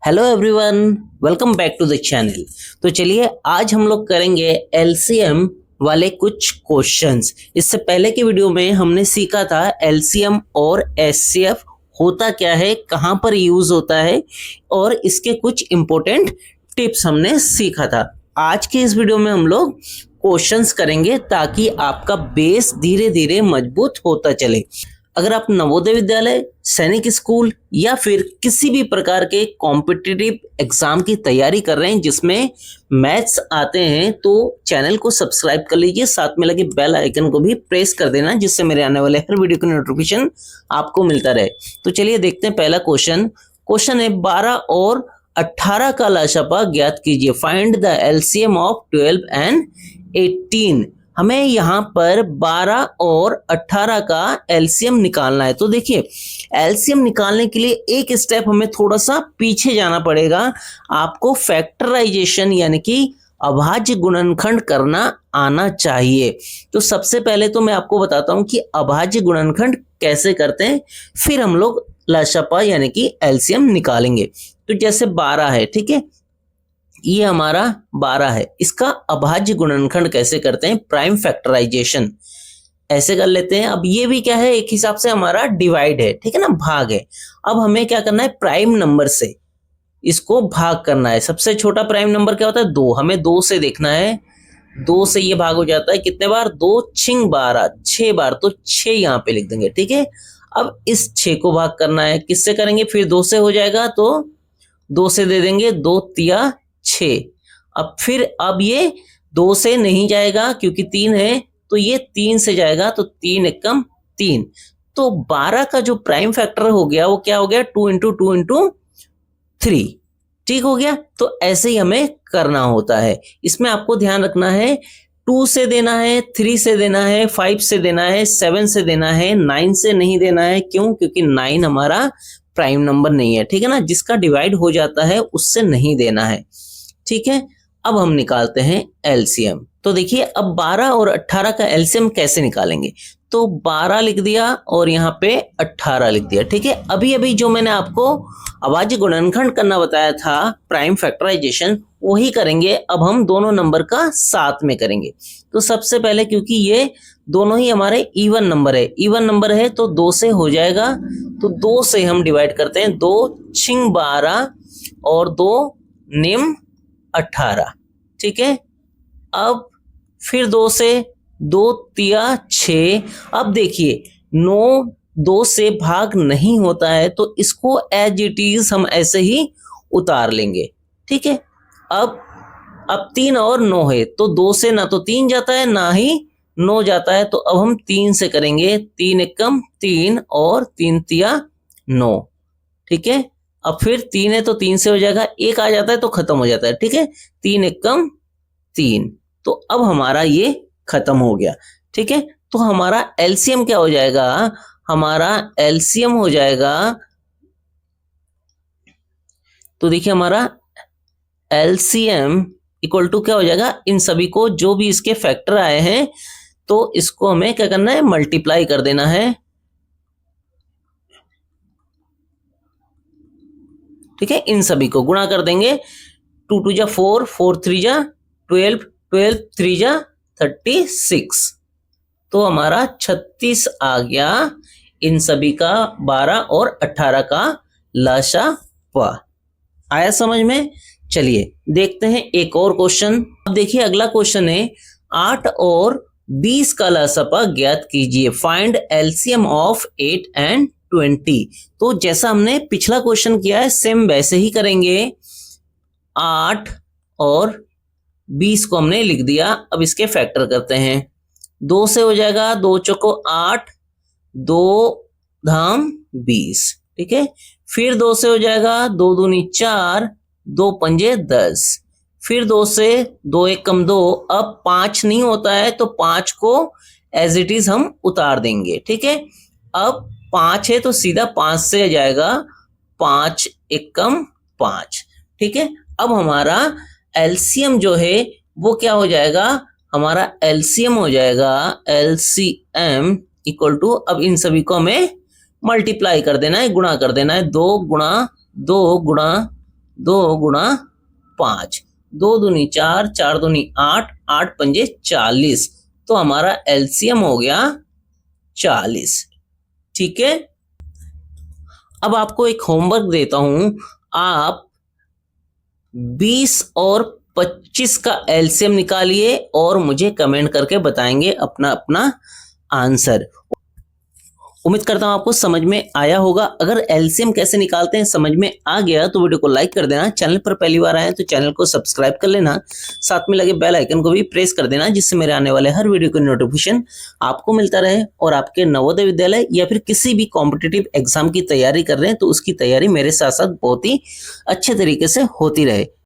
Hello everyone, welcome back to the channel. तो चलिए आज हम लोग करेंगे एलसीएम वाले कुछ क्वेश्चंस। इससे पहले की वीडियो में हमने सीखा था एलसीएम और एचसीएफ होता क्या है, कहाँ पर यूज होता है और इसके कुछ इंपॉर्टेंट टिप्स हमने सीखा था। आज के इस वीडियो में हम लोग क्वेश्चंस करेंगे ताकि आपका बेस धीरे धीरे मजबूत होता चले। अगर आप नवोदय विद्यालय, सैनिक स्कूल या फिर किसी भी प्रकार के कॉम्पिटिटिव एग्जाम की तैयारी कर रहे हैं जिसमें मैथ्स आते हैं तो चैनल को सब्सक्राइब कर लीजिए, साथ में लगे बेल आइकन को भी प्रेस कर देना जिससे मेरे आने वाले हर वीडियो की नोटिफिकेशन आपको मिलता रहे। तो चलिए देखते हैं पहला क्वेश्चन है 12 और 18 का लाशपा ज्ञात कीजिए। Find the LCM of 12 and 18। हमें यहाँ पर 12 और 18 का एलसीएम निकालना है। तो देखिए एलसीएम निकालने के लिए एक स्टेप हमें थोड़ा सा पीछे जाना पड़ेगा। आपको फैक्टराइजेशन यानी कि अभाज्य गुणनखंड करना आना चाहिए। तो सबसे पहले तो मैं आपको बताता हूं कि अभाज्य गुणनखंड कैसे करते हैं, फिर हम लोग लाशपा यानी कि एलसीएम निकालेंगे। तो जैसे 12 है, ठीक है, ये हमारा 12 है, इसका अभाज्य गुणनखंड कैसे करते हैं, प्राइम फैक्टराइजेशन ऐसे कर लेते हैं। अब ये भी क्या है, एक हिसाब से हमारा डिवाइड है, ठीक है ना, भाग है। अब हमें क्या करना है, प्राइम नंबर से इसको भाग करना है। सबसे छोटा प्राइम नंबर क्या होता है, 2, हमें 2 से देखना है। 2 से ये भाग हो जाता है कितने बार, 2 छिंग 12, 6 बार, तो 6 यहाँ पे लिख देंगे, ठीक है। अब इस 6 को भाग करना है, किससे करेंगे, फिर 2 से हो जाएगा तो 2 से दे देंगे, 2 तिया 6। अब ये 2 से नहीं जाएगा क्योंकि 3 है, तो ये 3 से जाएगा, तो 3 एकम 3। तो 12 का जो प्राइम फैक्टर हो गया वो क्या हो गया, 2 इंटू 2 इंटू 3, ठीक हो गया। तो ऐसे ही हमें करना होता है। इसमें आपको ध्यान रखना है 2 से देना है, 3 से देना है, 5 से देना है, 7 से देना है, 9 से नहीं देना है। क्यों, क्योंकि 9 हमारा प्राइम नंबर नहीं है, ठीक है ना, जिसका डिवाइड हो जाता है उससे नहीं देना है, ठीक है। अब हम निकालते हैं एलसीएम। तो देखिए अब 12 और 18 का एलसीएम कैसे निकालेंगे। तो 12 लिख दिया और यहाँ पे 18 लिख दिया, ठीक है। अभी अभी जो मैंने आपको अभाज्य गुणनखंड करना बताया था, प्राइम फैक्टराइजेशन, वही करेंगे। अब हम दोनों नंबर का साथ में करेंगे। तो सबसे पहले क्योंकि ये दोनों ही हमारे इवन नंबर है तो 2 से हो जाएगा, तो 2 से हम डिवाइड करते हैं। 2 छिंग 12 और 2 निम 18, ठीक है। अब फिर 2 से, 2 तिया 6। अब देखिए 9 2 से भाग नहीं होता है तो इसको एज इट इज हम ऐसे ही उतार लेंगे, ठीक है। अब 3 और 9 है तो 2 से ना तो 3 जाता है ना ही 9 जाता है, तो अब हम 3 से करेंगे। 3 एकम 3 और 3 तिया 9, ठीक है। अब फिर 3 है तो 3 से हो जाएगा, 1 आ जाता है तो खत्म हो जाता है, ठीक है। 3 एकम 3, तो अब हमारा ये खत्म हो गया, ठीक है। तो हमारा एलसीएम क्या हो जाएगा, हमारा एलसीएम हो जाएगा, तो देखिए हमारा एलसीएम इक्वल टू क्या हो जाएगा, इन सभी को जो भी इसके फैक्टर आए हैं तो इसको हमें क्या करना है, मल्टीप्लाई कर देना है, ठीक है। इन सभी को गुणा कर देंगे। 2 2 जा 4, 4 3 जा 12, 12 3 जा 36, तो हमारा 36 आ गया इन सभी का 12 और 18 का लाशपा। आया समझ में। चलिए देखते हैं एक और क्वेश्चन। अब देखिए अगला क्वेश्चन है 8 और 20 का लाशपा ज्ञात कीजिए। Find LCM of 8 and 20। तो जैसा हमने पिछला क्वेश्चन किया है सेम वैसे ही करेंगे। 8 और 20 को हमने लिख दिया। अब इसके फैक्टर करते हैं। 2 से हो जाएगा, 2 चौको 8, 2 धाम 20, ठीक है। फिर 2 से हो जाएगा, 2 दूनी 4, 2 पंजे 10। फिर 2 से, 2 एकम 2। अब 5 नहीं होता है तो 5 को एज इट इज हम उतार देंगे, ठीक है। अब 5 है तो सीधा 5 से जाएगा, 5 एकम 5, ठीक है। अब हमारा एलसीएम जो है वो क्या हो जाएगा, हमारा एलसीएम हो जाएगा, एलसीएम इक्वल टू, अब इन सभी को हमें मल्टीप्लाई कर देना है, गुणा कर देना है। 2 गुणा 2 गुणा 2 गुणा 5, 2 दूनी 4, 4 दूनी 8, 8 पंजे 40। तो हमारा एलसीएम हो गया 40। ठीक है, अब आपको एक होमवर्क देता हूं। आप 20 और 25 का एलसीएम निकालिए और मुझे कमेंट करके बताएंगे अपना अपना आंसर। उम्मीद करता हूं आपको समझ में आया होगा। अगर एलसीएम कैसे निकालते हैं समझ में आ गया तो वीडियो को लाइक कर देना। चैनल पर पहली बार आए तो चैनल को सब्सक्राइब कर लेना, साथ में लगे बेल आइकन को भी प्रेस कर देना, जिससे मेरे आने वाले हर वीडियो का नोटिफिकेशन आपको मिलता रहे। और आपके नवोदय विद्यालय या फिर किसी भी कॉम्पिटिटिव एग्जाम की तैयारी कर रहे हैं तो उसकी तैयारी मेरे साथ साथ बहुत ही अच्छे तरीके से होती रहे।